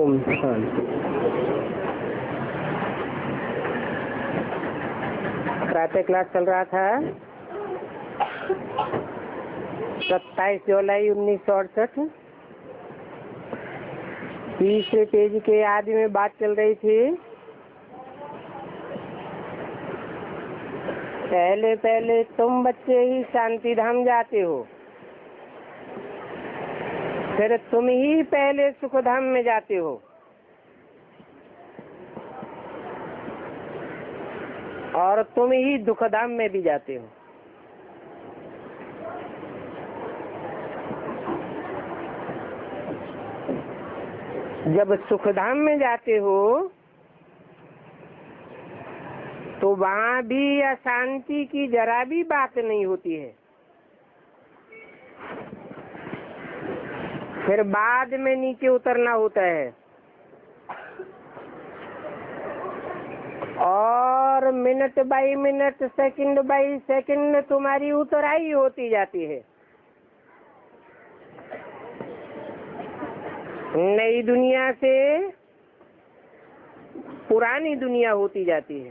ओम शांति। प्रातः क्लास चल रहा था 27 जुलाई 1968। तीसरे पेज के आदि में बात चल रही थी। पहले पहले तुम बच्चे ही शांति धाम जाते हो, फिर तुम ही पहले सुख धाम में जाते हो, और तुम ही दुख धाम में भी जाते हो। जब सुख धाम में जाते हो तो वहां भी अशांति की जरा भी बात नहीं होती है। फिर बाद में नीचे उतरना होता है और minute by minute, second by second तुम्हारी उतराई होती जाती है। नई दुनिया से पुरानी दुनिया होती जाती है।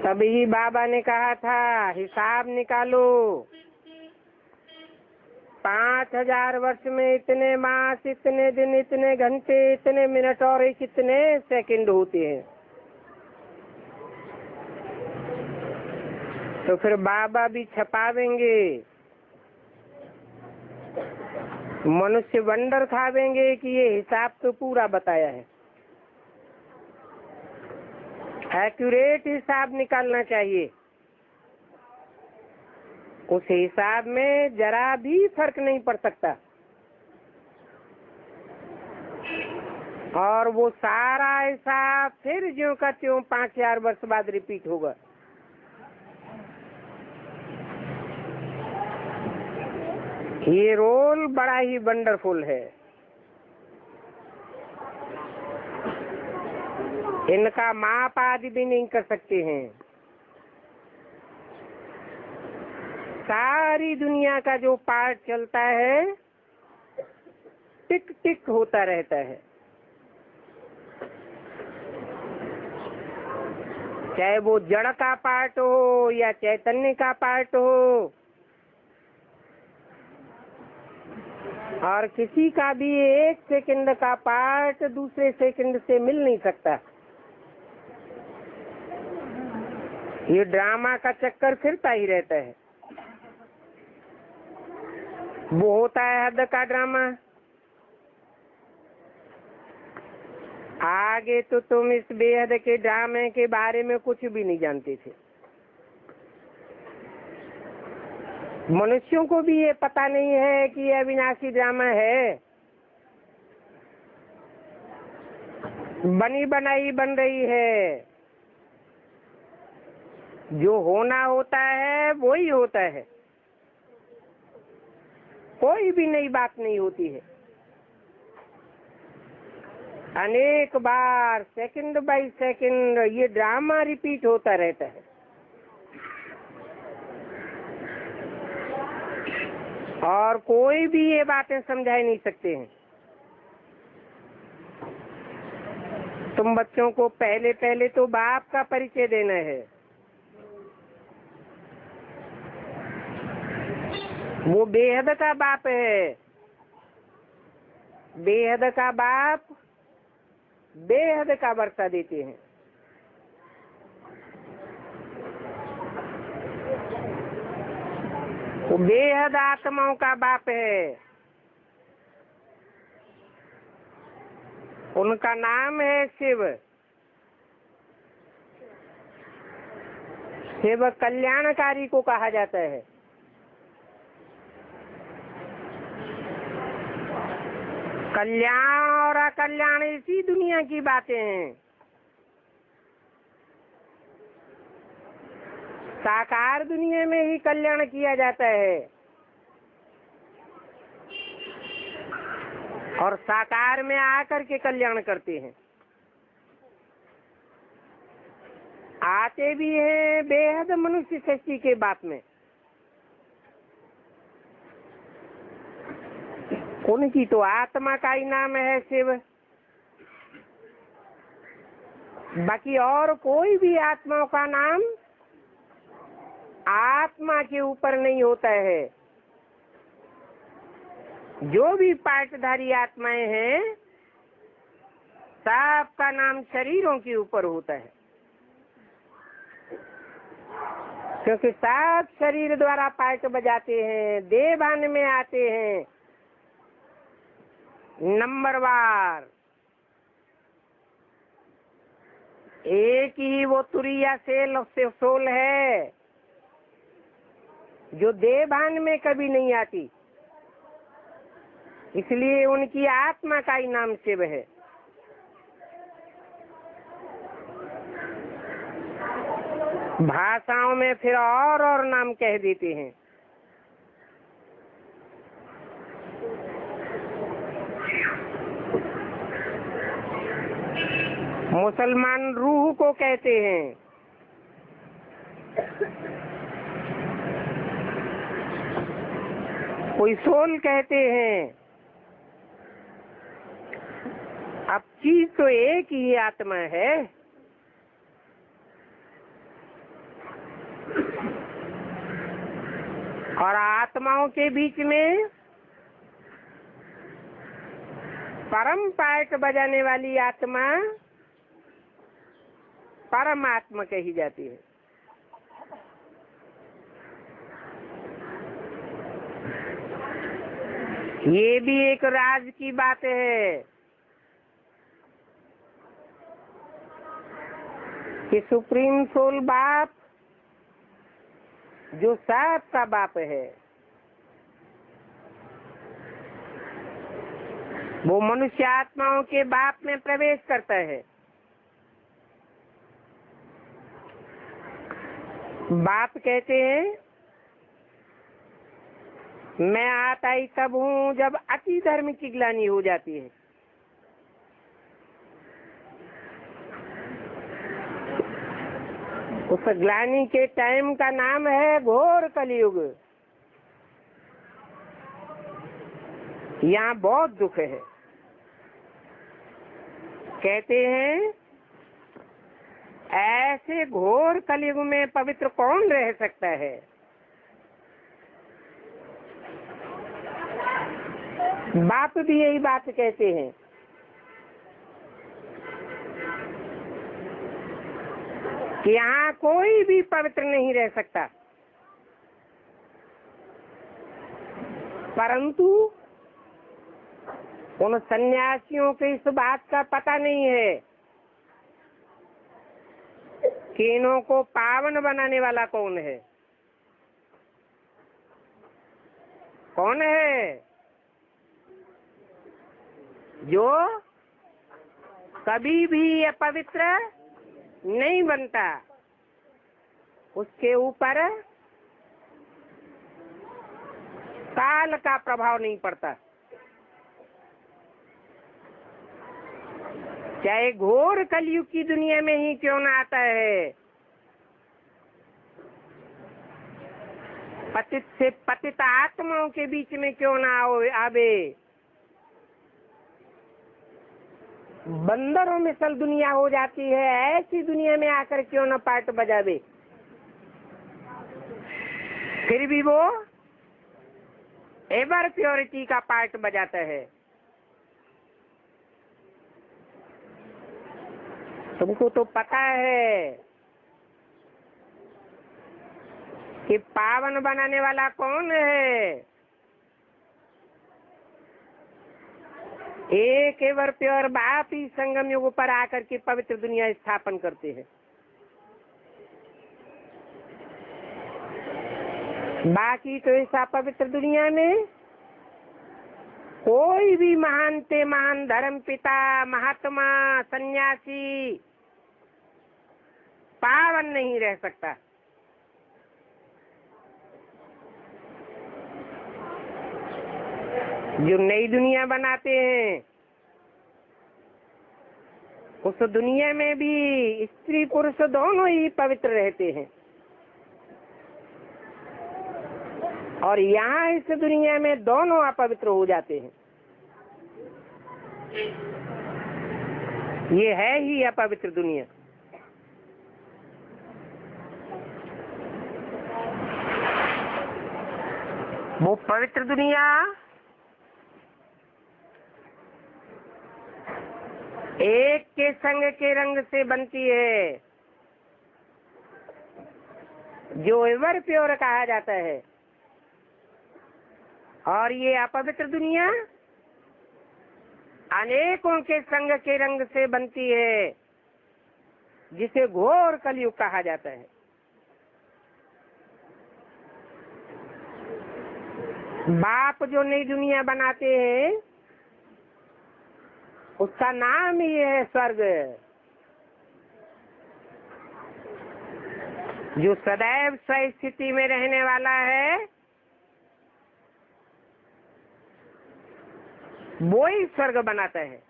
तभी बाबा ने कहा था हिसाब निकालो, 5000 वर्ष में इतने मास, इतने दिन, इतने घंटे, इतने मिनट और कितने सेकंड होते हैं। तो फिर बाबा भी छपावेंगे, मनुष्य वंडर खावेंगे कि ये हिसाब तो पूरा बताया है। एक्यूरेट हिसाब निकालना चाहिए। उस हिसाब में जरा भी फर्क नहीं पड़ सकता, और वो सारा हिसाब फिर ज्यों का त्यों 5000 वर्ष बाद रिपीट होगा। ये रोल बड़ा ही वंडरफुल है। इनका माप आदि भी नहीं कर सकते हैं। सारी दुनिया का जो पार्ट चलता है टिक टिक होता रहता है, चाहे वो जड़ का पार्ट हो या चैतन्य का पार्ट हो, और किसी का भी एक सेकंड का पार्ट दूसरे सेकंड से मिल नहीं सकता। ये ड्रामा का चक्कर फिरता ही रहता है। वो होता है हद का ड्रामा। आगे तो तुम इस बेहद के ड्रामे के बारे में कुछ भी नहीं जानते थे। मनुष्यों को भी ये पता नहीं है कि ये अविनाशी ड्रामा है। बनी बनाई बन रही है। जो होना होता है वो ही होता है, कोई भी नई बात नहीं होती है। अनेक बार सेकंड बाय सेकंड ये ड्रामा रिपीट होता रहता है, और कोई भी ये बातें समझा ही नहीं सकते हैं। तुम बच्चों को पहले पहले तो बाप का परिचय देना है। वो बेहद का बाप है। बेहद का बाप बेहद का वर्षा देते हैं। वो बेहद आत्माओं का बाप है। उनका नाम है शिव। शिव कल्याणकारी को कहा जाता है। कल्याण और अकल्याण इसी दुनिया की बातें हैं। साकार दुनिया में ही कल्याण किया जाता है, और साकार में आकर के कल्याण करते हैं। आते भी हैं बेहद मनुष्य सृष्टि के बात में, उनकी तो आत्मा का ही नाम है शिव। बाकी और कोई भी आत्माओं का नाम आत्मा के ऊपर नहीं होता है। जो भी पार्टधारी आत्माएं हैं सबका नाम शरीरों के ऊपर होता है, क्योंकि सब शरीर द्वारा पार्ट बजाते हैं, देहभान में आते हैं नंबरवार। एक ही वो तुरिया सेल से सोल है जो देहभान में कभी नहीं आती, इसलिए उनकी आत्मा का ही नाम शिव है। भाषाओं में फिर और नाम कह देते हैं। मुसलमान रूह को कहते हैं, कोई सोल कहते हैं। अब चीज तो एक ही आत्मा है। और आत्माओं के बीच में परम पार्ट बजाने वाली आत्मा परमात्मा कही जाती है। ये भी एक राज की बात है कि सुप्रीम सोल बाप जो सब का बाप है, वो मनुष्य आत्माओं के बाप में प्रवेश करता है। बाप कहते हैं मैं आता ही तब हूँ जब अति धर्म की ग्लानि हो जाती है। उस ग्लानि के टाइम का नाम है घोर कलयुग। यहाँ बहुत दुख है। कहते हैं ऐसे घोर कलयुग में पवित्र कौन रह सकता है। बाप भी यही बात कहते हैं कि यहाँ कोई भी पवित्र नहीं रह सकता, परंतु उन सन्यासियों को इस बात का पता नहीं है कि इन्हों को पावन बनाने वाला कौन है। कौन है? जो कभी भी अपवित्र नहीं बनता, उसके ऊपर काल का प्रभाव नहीं पड़ता। चाहे घोर कलयुग की दुनिया में ही क्यों ना आता है, पतित से पतित आत्माओं के बीच में क्यों ना आवे, बंदरों में सल दुनिया हो जाती है, ऐसी दुनिया में आकर क्यों ना पार्ट बजावे, फिर भी वो एवर प्योरिटी का पार्ट बजाता है। तुमको तो पता है कि पावन बनाने वाला कौन है। एक एवर प्योर बाप ही संगम युग पर आकर के पवित्र दुनिया स्थापन करते हैं। बाकी तो ऐसा पवित्र दुनिया में कोई भी महान से महान धर्म पिता, महात्मा, सन्यासी पावन नहीं रह सकता। जो नई दुनिया बनाते हैं उस दुनिया में भी स्त्री पुरुष दोनों ही पवित्र रहते हैं, और यहाँ इस दुनिया में दोनों अपवित्र हो जाते हैं। ये है ही अपवित्र दुनिया। वो पवित्र दुनिया एक के संग के रंग से बनती है, जो एवर प्योर कहा जाता है, और ये अपवित्र दुनिया अनेकों के संग के रंग से बनती है, जिसे घोर कलयुग कहा जाता है। बाप जो नई दुनिया बनाते हैं उसका नाम ही है स्वर्ग। जो सदैव स्वस्थिति में रहने वाला है वो ही स्वर्ग बनाता है।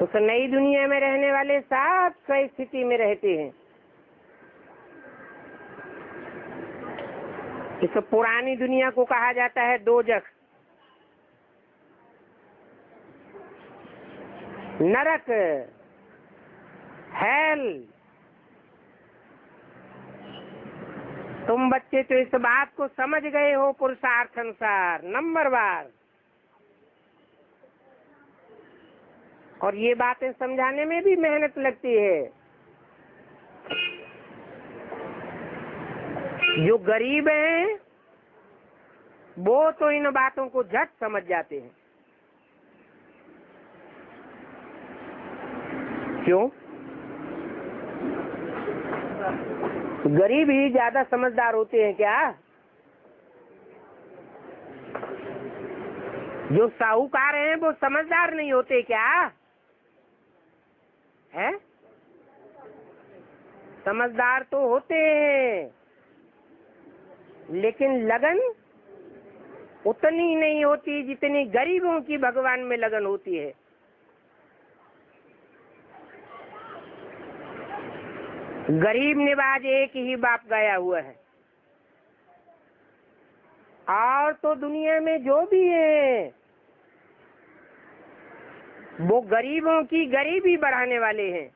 तो नई दुनिया में रहने वाले सब स्वस्थिति में रहते हैं। इस पुरानी दुनिया को कहा जाता है दोजख, नरक, हेल। तुम बच्चे तो इस बात को समझ गए हो पुरुषार्थ अनुसार नंबर बार, और ये बातें समझाने में भी मेहनत लगती है। जो गरीब हैं वो तो इन बातों को झट समझ जाते हैं। क्यों? गरीब ही ज्यादा समझदार होते हैं क्या? जो साहूकार हैं वो समझदार नहीं होते क्या? है? समझदार तो होते हैं, लेकिन लगन उतनी नहीं होती जितनी गरीबों की भगवान में लगन होती है। गरीब निवाज एक ही बाप गया हुआ है, और तो दुनिया में जो भी है वो गरीबों की गरीबी बढ़ाने वाले हैं।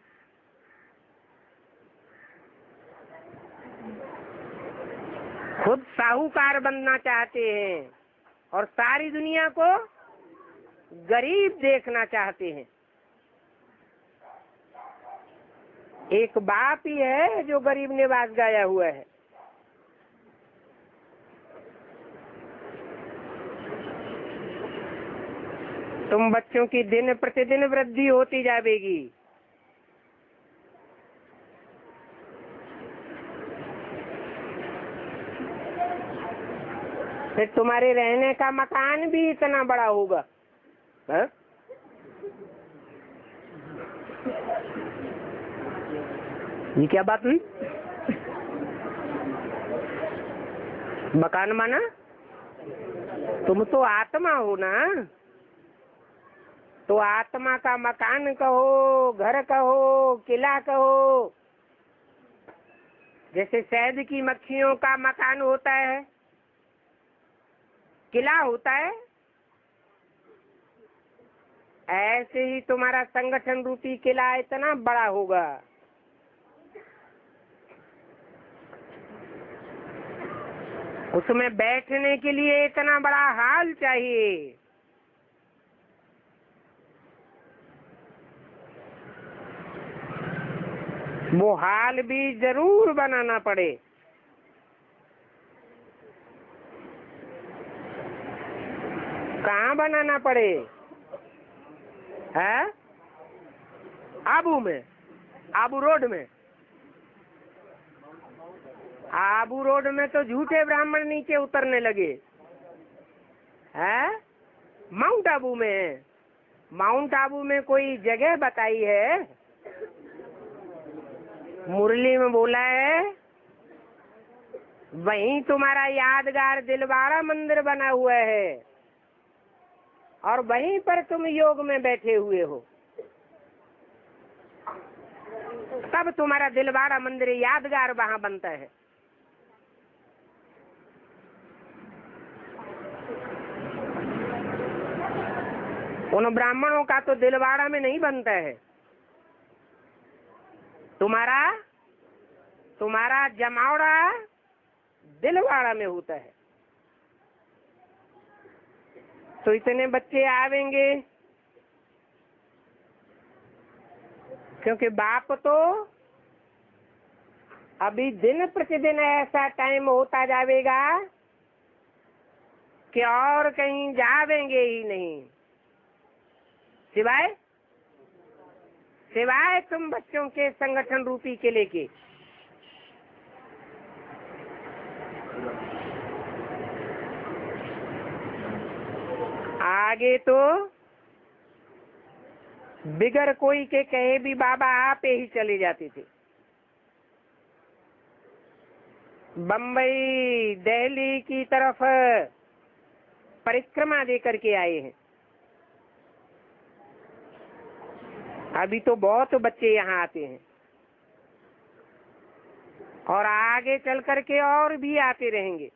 खुद साहूकार बनना चाहते हैं और सारी दुनिया को गरीब देखना चाहते हैं। एक बाप ही है जो गरीब निवास गया हुआ है। तुम बच्चों की दिन प्रतिदिन वृद्धि होती जाएगी। फिर तुम्हारे रहने का मकान भी इतना बड़ा होगा। है? ये क्या बात हुई? मकान माना? तुम तो आत्मा हो ना, तो आत्मा का मकान कहो, घर कहो, किला कहो। जैसे शहद की मक्खियों का मकान होता है, किला होता है, ऐसे ही तुम्हारा संगठन रूपी किला इतना बड़ा होगा। उसमें बैठने के लिए इतना बड़ा हाल चाहिए। वो हाल भी जरूर बनाना पड़े। कहाँ बनाना पड़े? है? आबू में, आबू रोड में। आबू रोड में तो झूठे ब्राह्मण नीचे उतरने लगे। है? माउंट आबू में, माउंट आबू में कोई जगह बताई है? मुरली में बोला है वहीं तुम्हारा यादगार दिलवाड़ा मंदिर बना हुआ है, और वहीं पर तुम योग में बैठे हुए हो। तब तुम्हारा दिलवाड़ा मंदिर यादगार वहां बनता है। उन ब्राह्मणों का तो दिलवाड़ा में नहीं बनता है, तुम्हारा जमावड़ा दिलवाड़ा में होता है। तो इतने बच्चे आवेंगे क्योंकि बाप तो अभी दिन प्रतिदिन ऐसा टाइम होता जाएगा कि और कहीं जावेंगे ही नहीं, सिवाय तुम बच्चों के संगठन रूपी किले के। आगे तो बिगर कोई के कहे भी बाबा आप ही चले जाते थे। बम्बई दिल्ली की तरफ परिक्रमा दे करके आए हैं। अभी तो बहुत बच्चे यहाँ आते हैं और आगे चल करके और भी आते रहेंगे।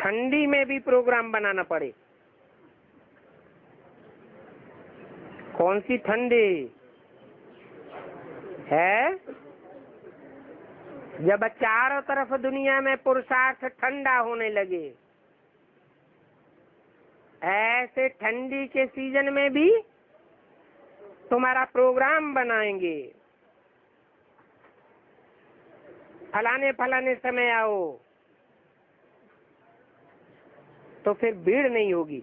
ठंडी में भी प्रोग्राम बनाना पड़े। कौन सी ठंडी है? जब चारों तरफ दुनिया में पुरुषार्थ ठंडा होने लगे, ऐसे ठंडी के सीजन में भी तुम्हारा प्रोग्राम बनाएंगे। फलाने समय आओ, तो फिर भीड़ नहीं होगी।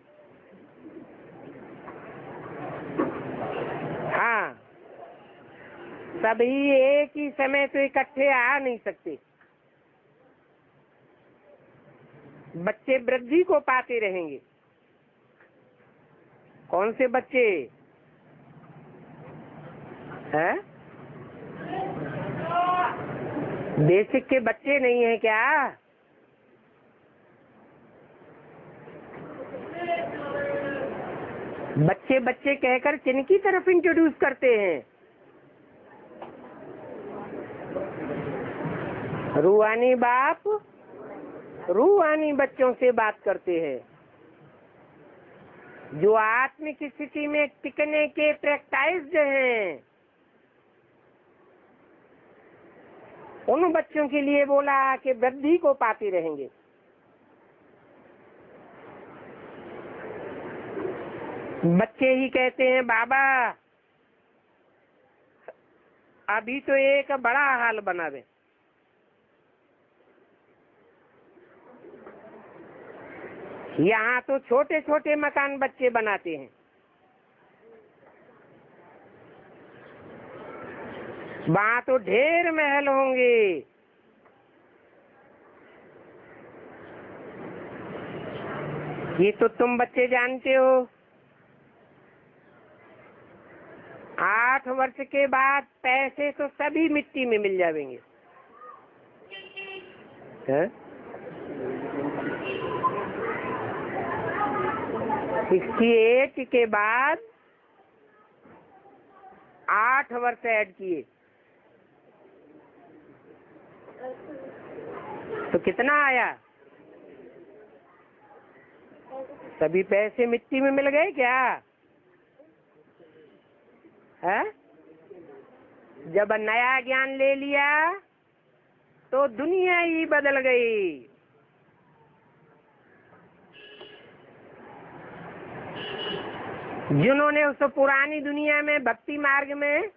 हाँ, सभी एक ही समय तो इकट्ठे आ नहीं सकते। बच्चे वृद्धि को पाते रहेंगे। कौन से बच्चे हैं? बेसिक के बच्चे नहीं है क्या? बच्चे बच्चे कहकर किनकी तरफ इंट्रोड्यूस करते हैं? रूहानी बाप रूहानी बच्चों से बात करते हैं, जो आत्मिक स्थिति में टिकने के प्रैक्टाइज्ड हैं। उन बच्चों के लिए बोला कि वृद्धि को पाते रहेंगे। बच्चे ही कहते हैं बाबा अभी तो एक बड़ा हाल बनावे। यहाँ तो छोटे छोटे मकान बच्चे बनाते हैं, वहाँ तो ढेर महल होंगे। ये तो तुम बच्चे जानते हो। 8 वर्ष के बाद पैसे तो सभी मिट्टी में मिल जाएंगे। है? 68 के बाद 8 वर्ष ऐड किए तो कितना आया? सभी पैसे मिट्टी में मिल गए क्या? है? जब नया ज्ञान ले लिया तो दुनिया ही बदल गई। जिन्होंने उस पुरानी दुनिया में भक्ति मार्ग में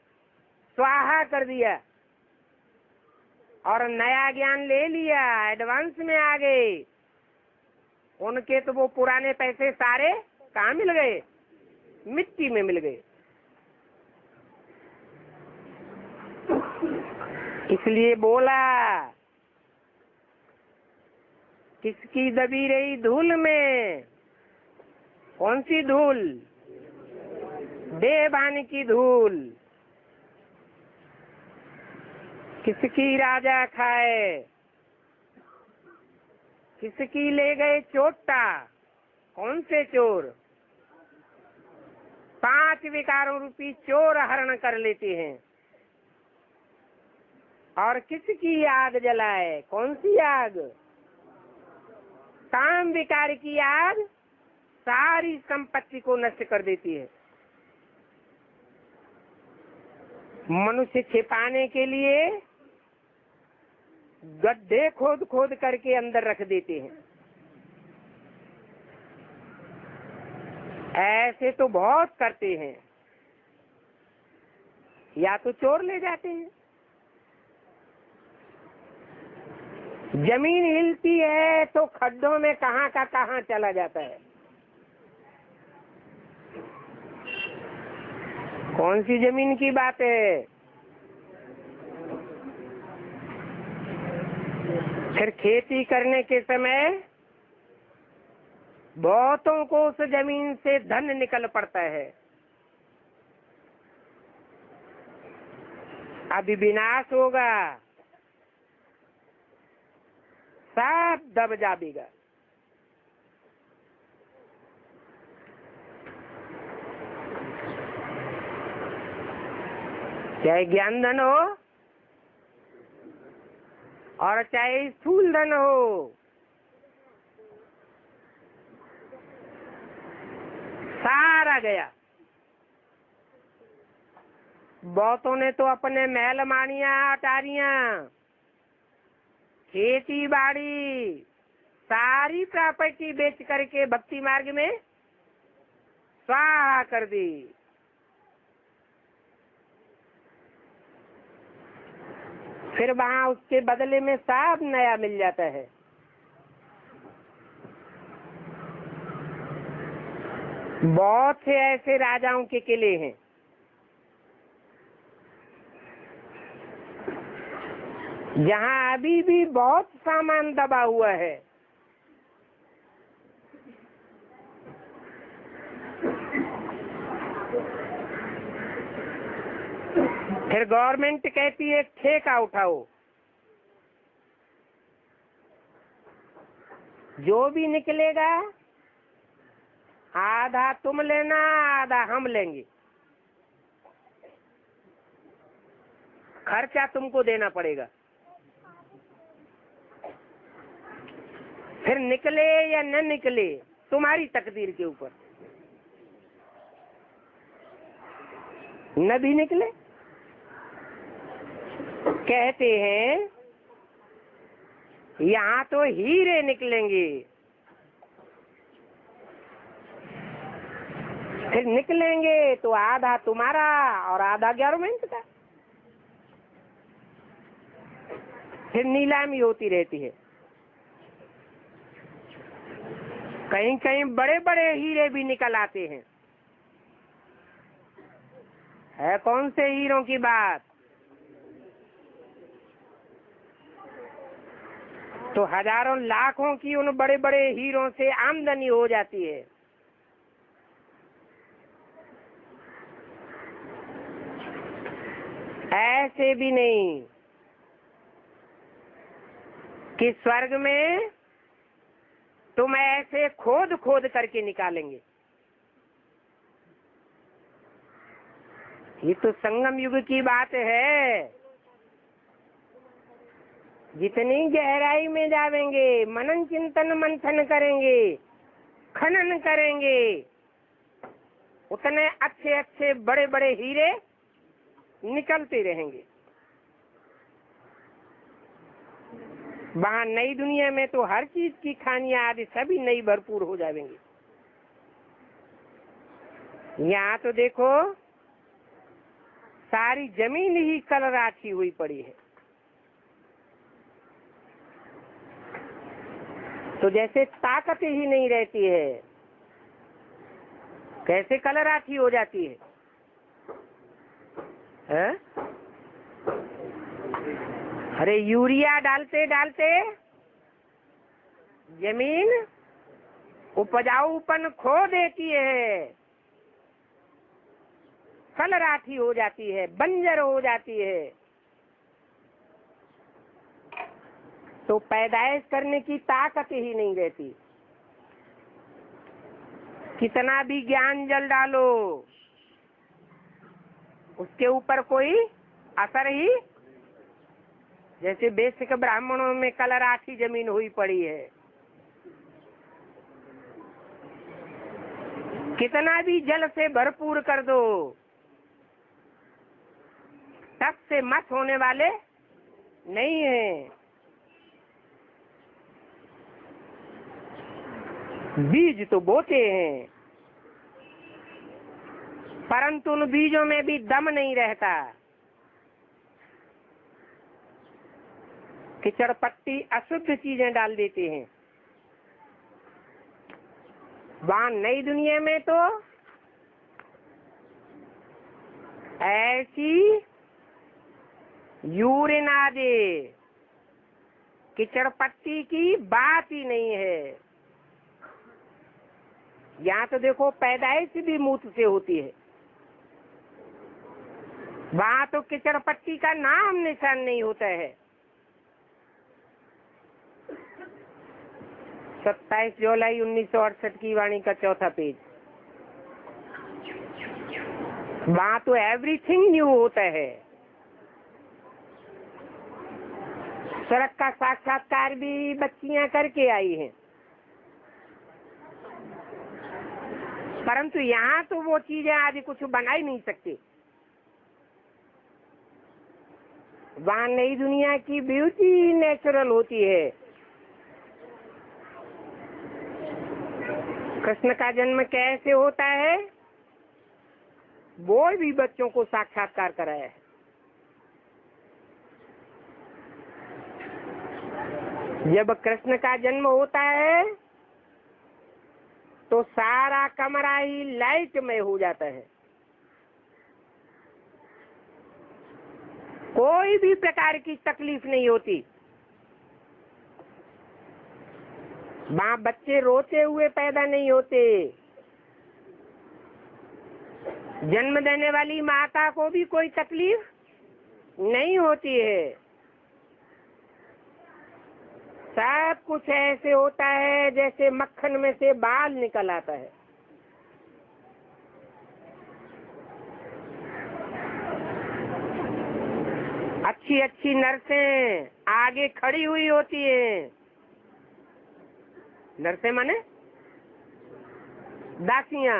स्वाहा कर दिया और नया ज्ञान ले लिया, एडवांस में आ गए, उनके तो वो पुराने पैसे सारे कहाँ मिल गए? मिट्टी में मिल गए। इसलिए बोला किसकी दबी रही धूल में? कौन सी धूल? देवान की धूल। किसकी राजा खाए? किसकी ले गए चोटा? कौन से चोर? 5 विकारों रूपी चोर हरण कर लेते हैं। और किसकी आग जलाए? कौन सी आग? काम विकार की आग सारी संपत्ति को नष्ट कर देती है। मनुष्य छिपाने के लिए गड्ढे खोद खोद करके अंदर रख देते हैं। ऐसे तो बहुत करते हैं। या तो चोर ले जाते हैं, जमीन हिलती है तो खड्डों में कहाँ का कहाँ चला जाता है। कौन सी जमीन की बात है? फिर खेती करने के समय बहुतों को उस जमीन से धन निकल पड़ता है। अभी विनाश होगा, सब दब जाएगा। चाहे ज्ञान धन हो और चाहे स्थूल धन हो, सारा गया। बहुतों ने तो अपने महल मानिया अटारियां, खेती बाड़ी, सारी प्रॉपर्टी बेच करके भक्ति मार्ग में स्वाहा कर दी। फिर वहां उसके बदले में सब नया मिल जाता है। बहुत से ऐसे राजाओं के किले हैं जहाँ अभी भी बहुत सामान दबा हुआ है। फिर गवर्नमेंट कहती है ठेका उठाओ, जो भी निकलेगा आधा तुम लेना, आधा हम लेंगे, खर्चा तुमको देना पड़ेगा। फिर निकले या न निकले तुम्हारी तकदीर के ऊपर। न भी निकले, कहते हैं यहाँ तो हीरे निकलेंगे। फिर निकलेंगे तो आधा तुम्हारा और आधा गवर्नमेंट का। फिर नीलामी होती रहती है। कहीं कहीं बड़े बड़े हीरे भी निकल आते हैं। है कौन से हीरों की बात? तो हजारों लाखों की उन बड़े बड़े हीरों से आमदनी हो जाती है। ऐसे भी नहीं कि स्वर्ग में तुम ऐसे खोद खोद करके निकालेंगे। ये तो संगम युग की बात है। जितनी गहराई में जावेंगे, मनन चिंतन मंथन करेंगे, खनन करेंगे, उतने अच्छे अच्छे बड़े बड़े हीरे निकलते रहेंगे। वहाँ नई दुनिया में तो हर चीज की खानियां आदि सभी नई भरपूर हो जाएंगी। यहाँ तो देखो सारी जमीन ही कलर आछी हुई पड़ी है। तो जैसे ताकत ही नहीं रहती है, कैसे कलर आछी हो जाती है? अरे यूरिया डालते डालते जमीन उपजाऊपन खो देती है, कलर आछी हो जाती है, बंजर हो जाती है। तो पैदाइश करने की ताकत ही नहीं रहती। कितना भी ज्ञान जल डालो, उसके ऊपर कोई असर ही। जैसे बेसिक ब्राह्मणों में कलर आछी जमीन हुई पड़ी है, कितना भी जल से भरपूर कर दो, टस से मस होने वाले नहीं है। बीज तो बोते हैं, परंतु उन बीजों में भी दम नहीं रहता। कीचड़ पट्टी अशुद्ध चीजें डाल देते हैं। वहां नई दुनिया में तो ऐसी यूरिन आदि कीचड़ पट्टी की बात ही नहीं है। यहाँ तो देखो पैदाइश भी मूत्र से होती है, वहां तो कीचड़ पट्टी का नाम निशान नहीं होता है। 27 जुलाई 1968 की वाणी का 4था पेज। वहां तो एवरीथिंग न्यू होता है। स्वर्ग का साक्षात्कार भी बच्चियां करके आई हैं, परंतु यहाँ तो वो चीजें आज कुछ बना ही नहीं सकती। वहाँ नई दुनिया की ब्यूटी नेचुरल होती है। कृष्ण का जन्म कैसे होता है वो भी बच्चों को साक्षात्कार कराया है। जब कृष्ण का जन्म होता है तो सारा कमरा ही लाइट में हो जाता है। कोई भी प्रकार की तकलीफ नहीं होती। माँ बच्चे रोते हुए पैदा नहीं होते। जन्म देने वाली माता को भी कोई तकलीफ नहीं होती है। सब कुछ ऐसे होता है जैसे मक्खन में से बाल निकल आता है। अच्छी अच्छी नर्सें आगे खड़ी हुई होती हैं। नर्सें माने दासियां,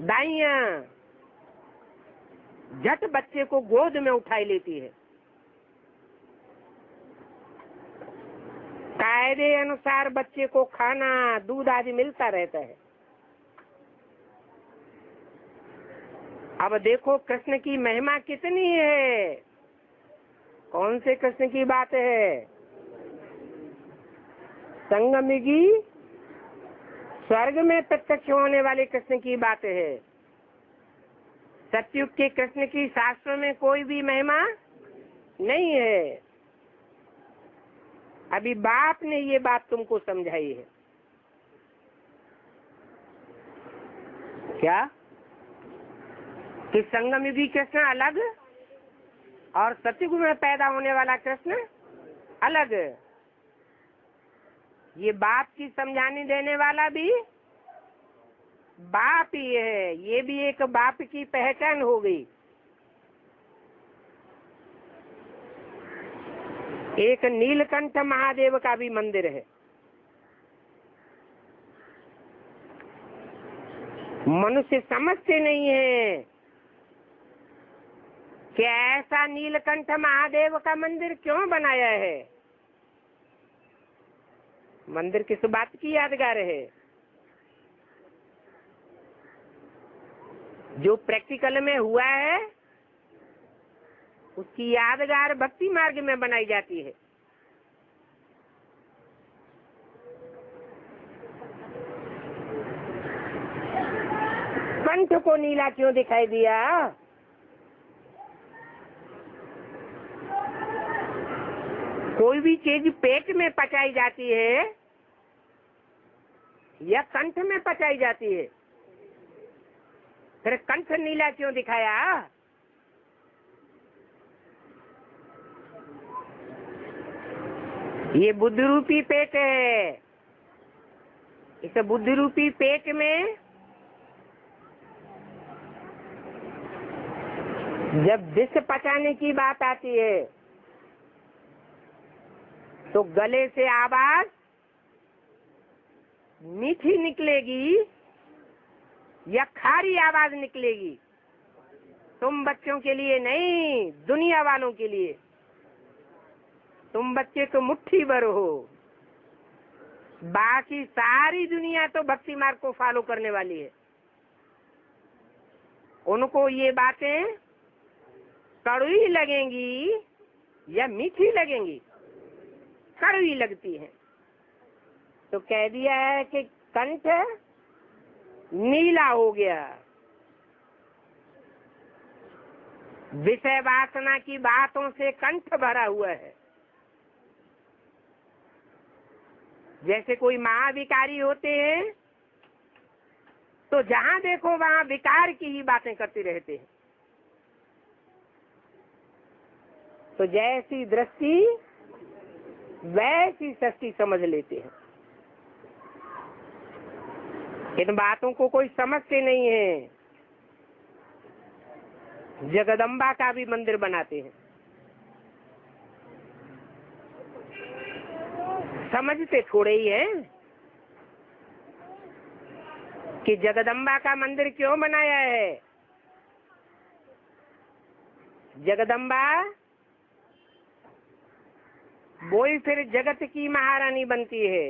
दाइयां, झट बच्चे को गोद में उठाई लेती है। कायदे अनुसार बच्चे को खाना दूध आदि मिलता रहता है। अब देखो कृष्ण की महिमा कितनी है। कौन से कृष्ण की बात है? संगमयुगी स्वर्ग में प्रत्यक्ष होने वाले कृष्ण की बात है। सतयुग के कृष्ण की शास्त्रों में कोई भी महिमा नहीं है। अभी बाप ने ये बात तुमको समझाई है। क्या कि संगमयुगी कृष्ण अलग और सतयुग में पैदा होने वाला कृष्ण अलग। ये बाप की समझाने देने वाला भी बाप ही है। ये भी एक बाप की पहचान हो गई। एक नीलकंठ महादेव का भी मंदिर है। मनुष्य समझते नहीं है कि ऐसा नीलकंठ महादेव का मंदिर क्यों बनाया है। मंदिर किस बात की यादगार है? जो प्रैक्टिकल में हुआ है उसकी यादगार भक्ति मार्ग में बनाई जाती है। कंठ को नीला क्यों दिखाई दिया? कोई भी चीज पेट में पचाई जाती है या कंठ में पचाई जाती है, फिर कंठ नीला क्यों दिखाया? ये बुद्धि रूपी पेट है। इस बुद्धि रूपी पेट में जब विष पचाने की बात आती है तो गले से आवाज मीठी निकलेगी या खारी आवाज निकलेगी? तुम बच्चों के लिए नहीं, दुनिया वालों के लिए। तुम बच्चे तो मुट्ठी भर हो, बाकी सारी दुनिया तो भक्ति मार्ग को फॉलो करने वाली है। उनको ये बातें कड़वी लगेंगी या मीठी लगेंगी? कड़वी लगती है। तो कह दिया है कि कंठ नीला हो गया, विषय वासना की बातों से कंठ भरा हुआ है। जैसे कोई महाविकारी होते हैं तो जहां देखो वहां विकार की ही बातें करते रहते हैं। तो जैसी दृष्टि वैसी सृष्टि समझ लेते हैं। इन बातों को कोई समझते नहीं है। जगदम्बा का भी मंदिर बनाते हैं, समझते थोड़े ही हैं कि जगदम्बा का मंदिर क्यों बनाया है। जगदम्बा वही फिर जगत की महारानी बनती है।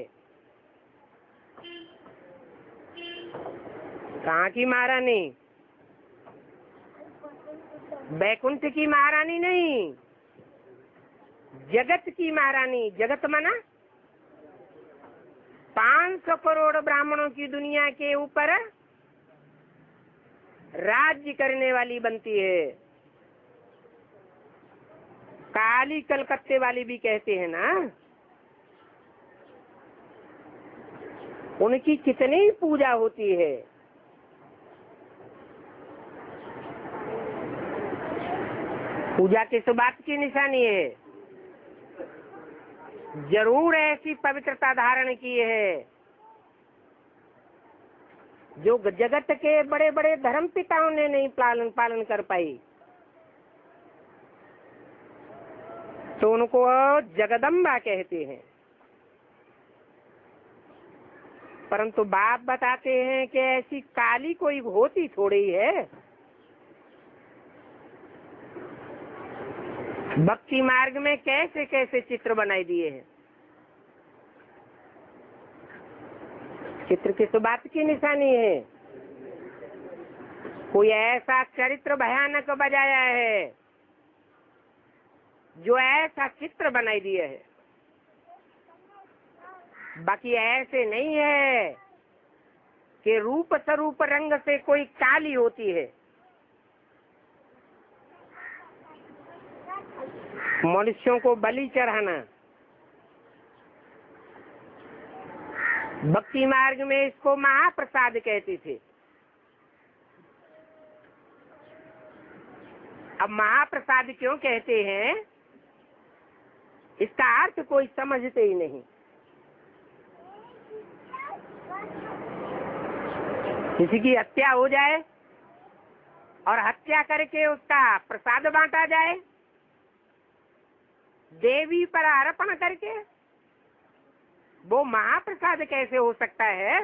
कहाँ की महारानी? बैकुंठ की महारानी नहीं, जगत की महारानी। जगत माना 500 करोड़ ब्राह्मणों की दुनिया के ऊपर राज्य करने वाली बनती है। काली कलकत्ते वाली भी कहते हैं ना, उनकी कितनी पूजा होती है। पूजा किस बात की निशानी है? जरूर ऐसी पवित्रता धारण की है जो जगत के बड़े बड़े धर्म पिताओं ने नहीं पालन कर पाई। तो उनको जगदम्बा कहते हैं। परंतु बाप बताते हैं कि ऐसी काली कोई होती थोड़ी है। भक्ति मार्ग में कैसे कैसे चित्र बनाई दिए हैं। चित्र किस बात की निशानी है? कोई ऐसा चरित्र भयानक बजाया है जो ऐसा चित्र बनाई दिया है। बाकी ऐसे नहीं है कि रूप स्वरूप रंग से कोई काली होती है। मनुष्यों को बलि चढ़ाना, भक्ति मार्ग में इसको महाप्रसाद कहते थे। अब महाप्रसाद क्यों कहते हैं, इसका अर्थ कोई समझते ही नहीं। किसी की हत्या हो जाए और हत्या करके उसका प्रसाद बांटा जाए, देवी पर अर्पण करके, वो महाप्रसाद कैसे हो सकता है?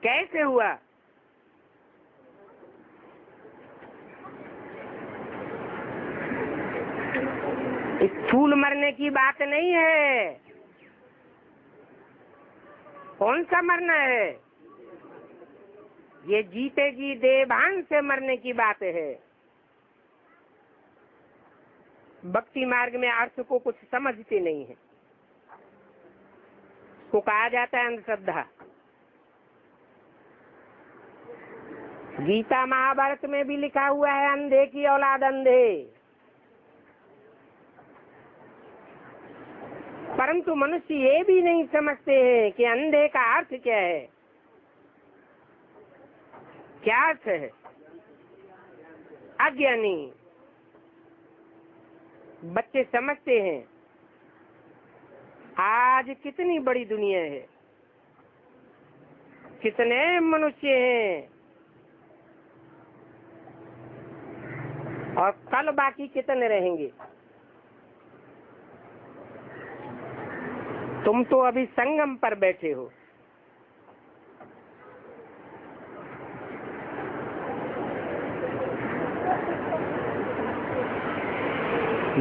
कैसे हुआ? स्थूल मरने की बात नहीं है। कौन सा मरना है? ये जीते जी देवान से मरने की बात है। भक्ति मार्ग में अर्थ को कुछ समझते नहीं है। को कहा जाता है अंधश्रद्धा। गीता महाभारत में भी लिखा हुआ है, अंधे की औलाद अंधे। परंतु मनुष्य ये भी नहीं समझते हैं कि अंधे का अर्थ क्या है। क्या अर्थ है? अज्ञानी। बच्चे समझते हैं आज कितनी बड़ी दुनिया है, कितने मनुष्य हैं और कल बाकी कितने रहेंगे। तुम तो अभी संगम पर बैठे हो।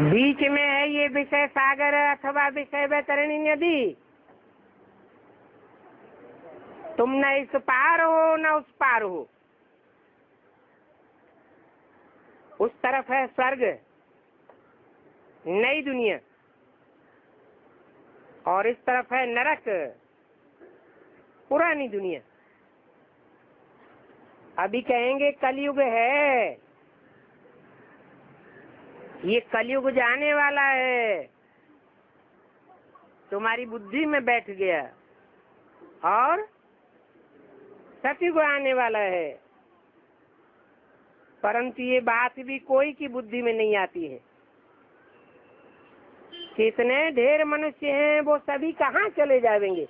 बीच में है ये विषय सागर अथवा विषय वैतरणी नदी। तुम न इस पार हो न उस पार हो। उस तरफ है स्वर्ग, नई दुनिया, और इस तरफ है नरक, पुरानी दुनिया। अभी कहेंगे कलयुग है, ये कलयुग जाने वाला है, तुम्हारी बुद्धि में बैठ गया, और सतयुग आने वाला है। परंतु ये बात भी कोई की बुद्धि में नहीं आती है। कितने ढेर मनुष्य हैं, वो सभी कहाँ चले जाएंगे।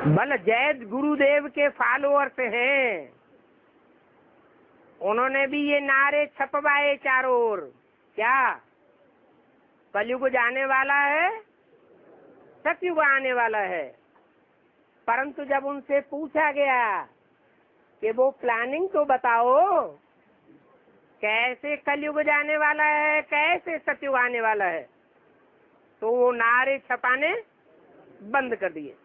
बल जैद गुरुदेव के फॉलोअर्स हैं, उन्होंने भी ये नारे छपवाए चारों ओर। क्या कलयुग जाने वाला है, सतयुग आने वाला है। परंतु जब उनसे पूछा गया कि वो प्लानिंग तो बताओ, कैसे कलयुग जाने वाला है, कैसे सतयुग आने वाला है, तो वो नारे छपाने बंद कर दिए।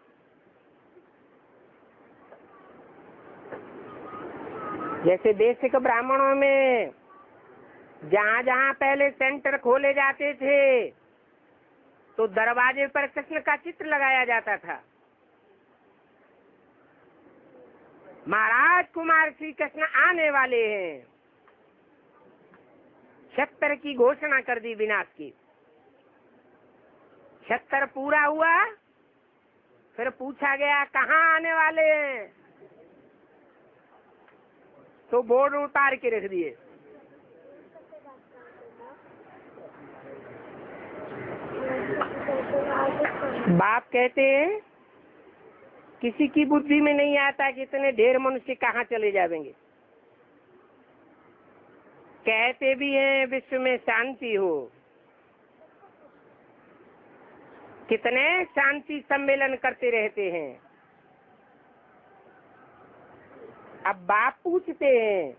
जैसे बेसिक ब्राह्मणों में जहाँ जहाँ पहले सेंटर खोले जाते थे, तो दरवाजे पर कृष्ण का चित्र लगाया जाता था। महाराज कुमार श्री कृष्ण आने वाले हैं, क्षत्र की घोषणा कर दी विनाश की। क्षत्र पूरा हुआ, फिर पूछा गया कहाँ आने वाले हैं, तो बोर्ड उतार के रख दिए। बाप कहते हैं किसी की बुद्धि में नहीं आता कि इतने ढेर मनुष्य कहाँ चले जाएंगे। कहते भी हैं विश्व में शांति हो, कितने शांति सम्मेलन करते रहते हैं। अब बाप पूछते हैं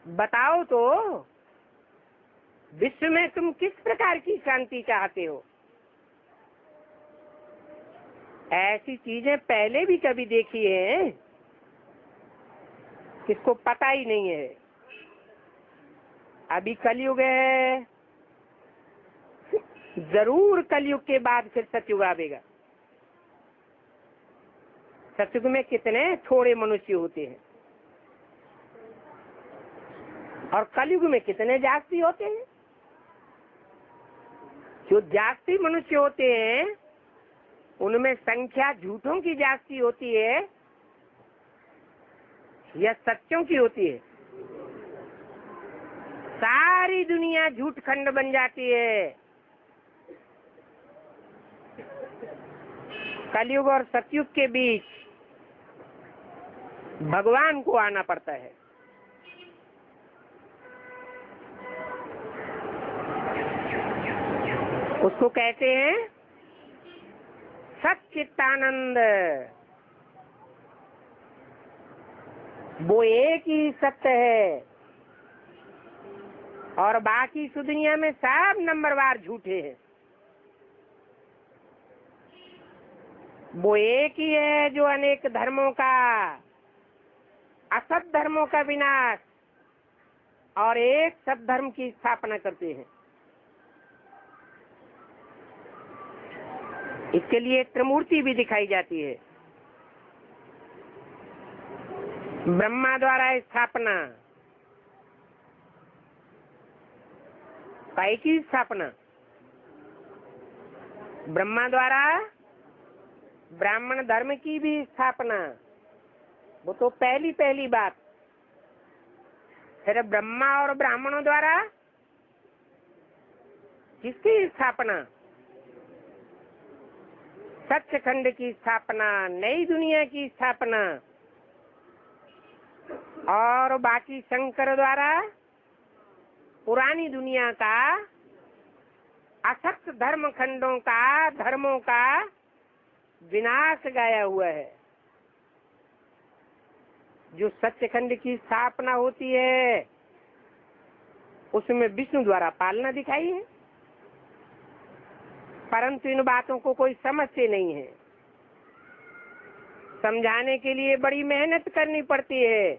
बताओ तो विश्व में तुम किस प्रकार की शांति चाहते हो। ऐसी चीजें पहले भी कभी देखी है, किसको पता ही नहीं है। अभी कलयुग है, जरूर कलयुग के बाद फिर सतयुग आवेगा। सतयुग में कितने थोड़े मनुष्य होते हैं, और कलयुग में कितने जास्ती होते हैं। जो जास्ती मनुष्य होते हैं उनमें संख्या झूठों की जास्ती होती है या सच्चों की होती है। सारी दुनिया झूठ खंड बन जाती है। कलयुग और सतयुग के बीच भगवान को आना पड़ता है। उसको कहते हैं सच्चिदानंद। वो एक ही सत्य है, और बाकी इस दुनिया में सब नंबरवार झूठे हैं। वो एक ही है जो अनेक धर्मों का, असत धर्मों का विनाश और एक सत धर्म की स्थापना करते हैं। इसके लिए त्रिमूर्ति भी दिखाई जाती है। ब्रह्मा द्वारा स्थापना, काय की स्थापना, ब्रह्मा द्वारा ब्राह्मण धर्म की भी स्थापना, वो तो पहली बात। फिर ब्रह्मा और ब्राह्मणों द्वारा किसकी स्थापना? सचखंड की स्थापना, नई दुनिया की स्थापना, और बाकी शंकर द्वारा पुरानी दुनिया का, असत्य धर्म खंडों का, धर्मों का विनाश गाया हुआ है। जो सत्यखंड की स्थापना होती है उसमें विष्णु द्वारा पालना दिखाई है, परंतु इन बातों को कोई समझते नहीं है। समझाने के लिए बड़ी मेहनत करनी पड़ती है।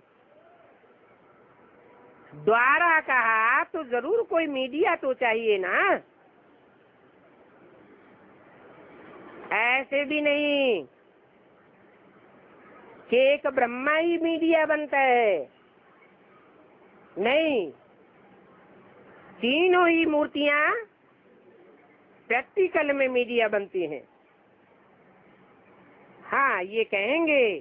द्वारा कहा तो जरूर कोई मीडिया तो चाहिए ना, ऐसे भी नहीं कि एक ब्रह्मा ही मीडिया बनता है। नहीं, तीनों ही मूर्तियां प्रैक्टिकल में मीडिया बनती हैं। हाँ, ये कहेंगे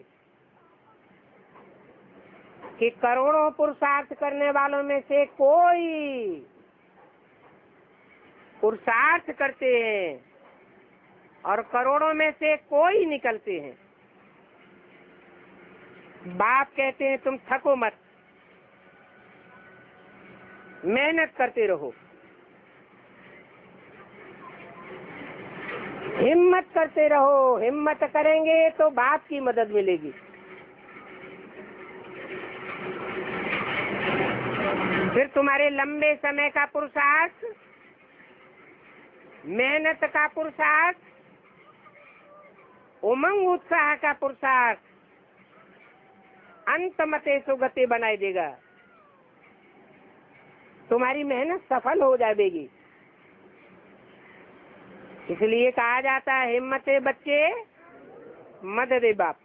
कि करोड़ों पुरुषार्थ करने वालों में से कोई पुरुषार्थ करते हैं और करोड़ों में से कोई निकलते हैं। बाप कहते हैं तुम थको मत, मेहनत करते रहो, हिम्मत करते रहो। हिम्मत करेंगे तो बाप की मदद मिलेगी। फिर तुम्हारे लंबे समय का पुरुषार्थ, मेहनत का पुरुषार्थ, उमंग उत्साह का पुरुषार्थ अंत मते सुगति बनाई देगा। तुम्हारी मेहनत सफल हो जाएगी। इसलिए कहा जाता है हिम्मते बच्चे मत दे बाप,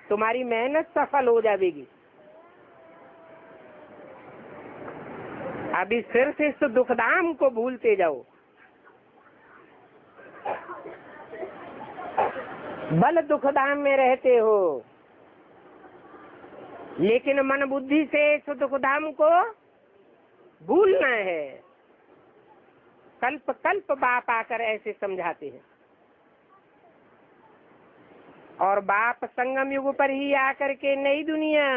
तुम्हारी मेहनत सफल हो जाएगी। अभी सिर्फ इस दुखधाम को भूलते जाओ, बल दुखधाम में रहते हो, लेकिन मन बुद्धि से इस दुखधाम को भूलना है। कल्प कल्प बाप आकर ऐसे समझाते हैं, और बाप संगम युग पर ही आकर के नई दुनिया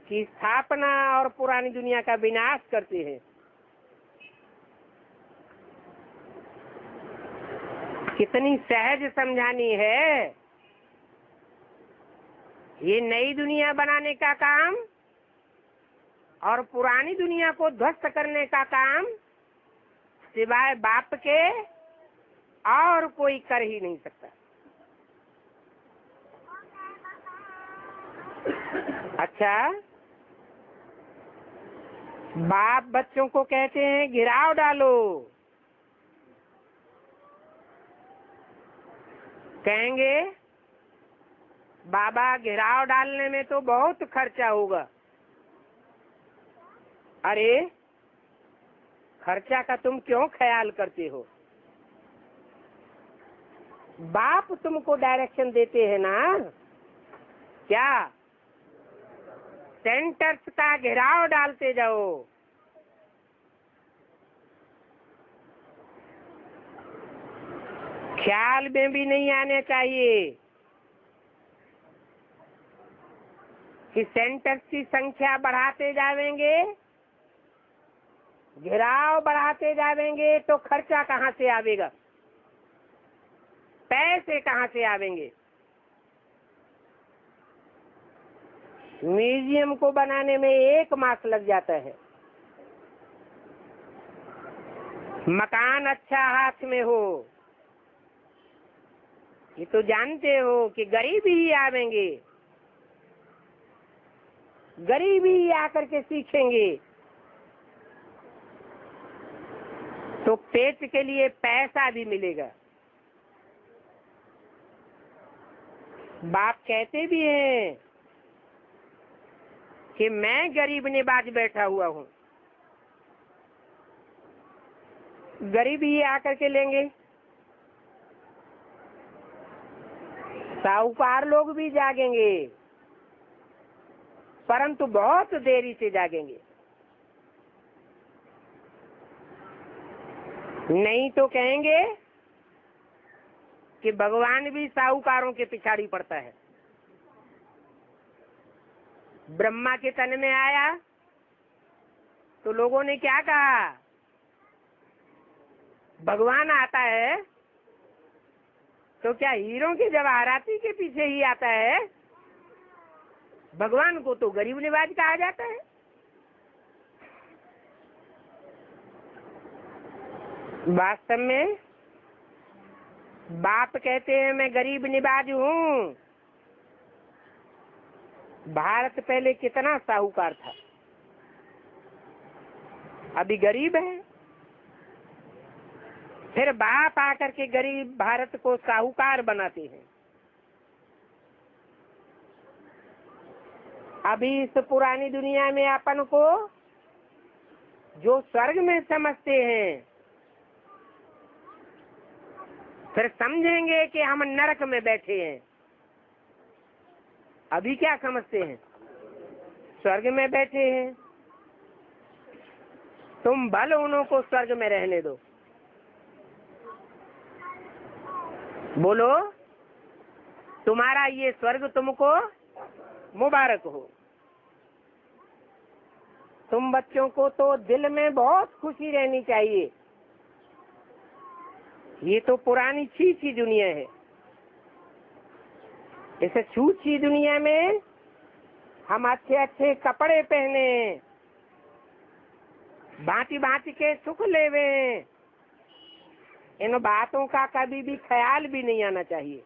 की स्थापना और पुरानी दुनिया का विनाश करते हैं। कितनी सहज समझानी है। ये नई दुनिया बनाने का काम और पुरानी दुनिया को ध्वस्त करने का काम सिवाय बाप के और कोई कर ही नहीं सकता। अच्छा, बाप बच्चों को कहते हैं गिराव डालो, कहेंगे बाबा घेराव डालने में तो बहुत खर्चा होगा। अरे खर्चा का तुम क्यों ख्याल करते हो? बाप तुमको डायरेक्शन देते हैं ना। क्या सेंटर्स का घेराव डालते जाओ। ख्याल में भी नहीं आने चाहिए कि सेंटर्स की संख्या बढ़ाते जाएंगे, घेराव बढ़ाते जाएंगे तो खर्चा कहाँ से आवेगा, पैसे कहाँ से आवेंगे? म्यूजियम को बनाने में 1 मास लग जाता है। मकान अच्छा हाथ में हो, ये तो जानते हो कि गरीब ही आवेंगे, गरीब ही आकर के सीखेंगे, तो पेट के लिए पैसा भी मिलेगा। बाप कहते भी हैं कि मैं गरीब निवाज बैठा हुआ हूँ, गरीब ही आकर के लेंगे। साहूकार लोग भी जागेंगे, परंतु बहुत देरी से जागेंगे। नहीं तो कहेंगे कि भगवान भी साहूकारों के पिछाड़ी पड़ता है। ब्रह्मा के तन में आया, तो लोगों ने क्या कहा, भगवान आता है तो क्या हीरों की जवाहराती के पीछे ही आता है? भगवान को तो गरीब नवाज कहा जाता है। वास्तव में बाप कहते हैं मैं गरीब नवाज हूँ। भारत पहले कितना साहूकार था, अभी गरीब है। फिर बाप आकर के गरीब भारत को साहूकार बनाते हैं। अभी इस पुरानी दुनिया में अपन को जो स्वर्ग में समझते हैं, फिर समझेंगे कि हम नरक में बैठे हैं। अभी क्या समझते हैं, स्वर्ग में बैठे हैं। तुम भले उन्हों को स्वर्ग में रहने दो। बोलो तुम्हारा ये स्वर्ग तुमको मुबारक हो। तुम बच्चों को तो दिल में बहुत खुशी रहनी चाहिए। ये तो पुरानी छीछी दुनिया है। इस छूछी दुनिया में हम अच्छे अच्छे कपड़े पहने, भांति भांति के सुख लेवे, इन बातों का कभी भी ख्याल भी नहीं आना चाहिए।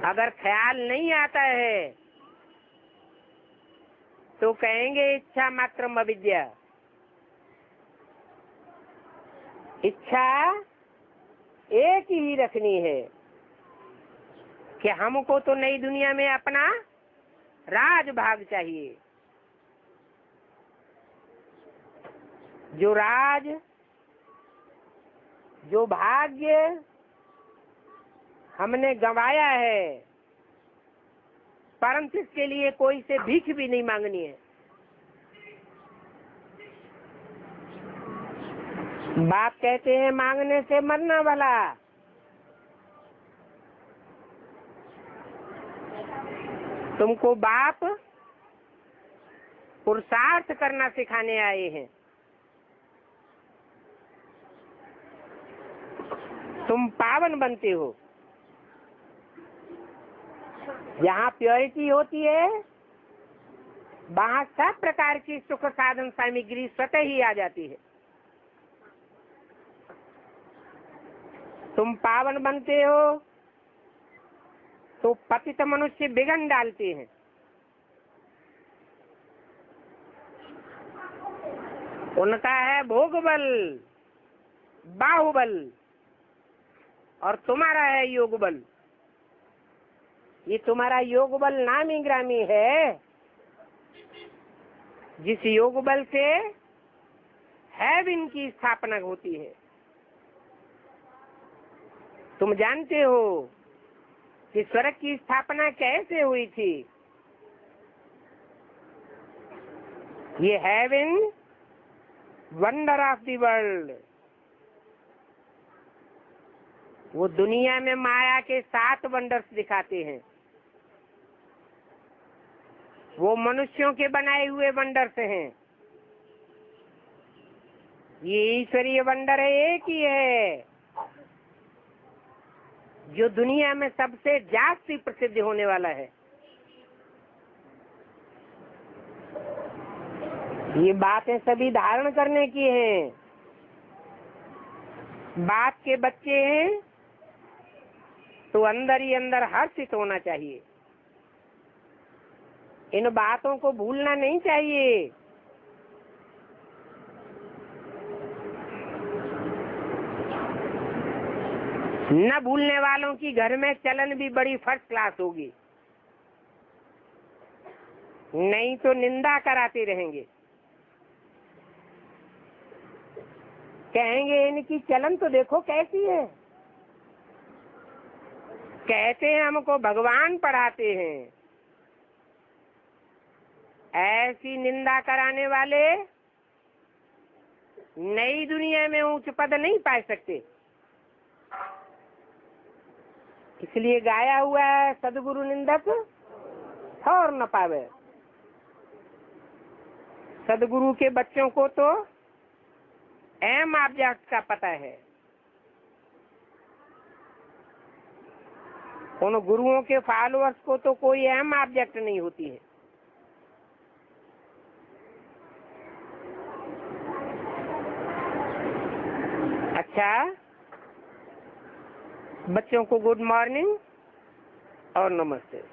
अगर ख्याल नहीं आता है तो कहेंगे इच्छा मात्र अविद्या। इच्छा एक ही रखनी है कि हमको तो नई दुनिया में अपना राज भाग चाहिए। जो राज, जो भाग्य हमने गंवाया है, परंतु इसके लिए कोई से भीख भी नहीं मांगनी है। बाप कहते हैं मांगने से मरना भला। तुमको बाप पुरुषार्थ करना सिखाने आए हैं। तुम पावन बनते हो। जहाँ प्योरिटी होती है वहाँ सब प्रकार की सुख साधन सामग्री स्वतः ही आ जाती है। तुम पावन बनते हो तो पतित मनुष्य बिगड़ डालते हैं। उनका है भोग बल, बाहुबल, और तुम्हारा है योग बल। ये तुम्हारा योग बल नामी ग्रामी है, जिस योग बल से हेवन की स्थापना होती है। तुम जानते हो कि स्वर्ग की स्थापना कैसे हुई थी। ये heaven wonder of the world, वो दुनिया में माया के 7 वंडर्स दिखाते हैं। वो मनुष्यों के बनाए हुए वंडर्स हैं। ये ईश्वरीय वंडर है, एक ही है जो दुनिया में सबसे जास्ती प्रसिद्ध होने वाला है। ये बातें सभी धारण करने की हैं। बाप के बच्चे हैं तो अंदर ही अंदर हर्षित होना चाहिए। इन बातों को भूलना नहीं चाहिए। न भूलने वालों की घर में चलन भी बड़ी फर्स्ट क्लास होगी, नहीं तो निंदा कराते रहेंगे। कहेंगे इनकी चलन तो देखो कैसी है। कहते हैं हमको भगवान पढ़ाते हैं। ऐसी निंदा कराने वाले नई दुनिया में ऊंच पद नहीं पा सकते। इसलिए गाया हुआ है, सदगुरु निंदक और न पावे। सदगुरु के बच्चों को तो एम ऑब्जेक्ट का पता है, उन गुरुओं के फॉलोअर्स को तो कोई एम ऑब्जेक्ट नहीं होती है। अच्छा, बच्चों को गुड मॉर्निंग और नमस्ते।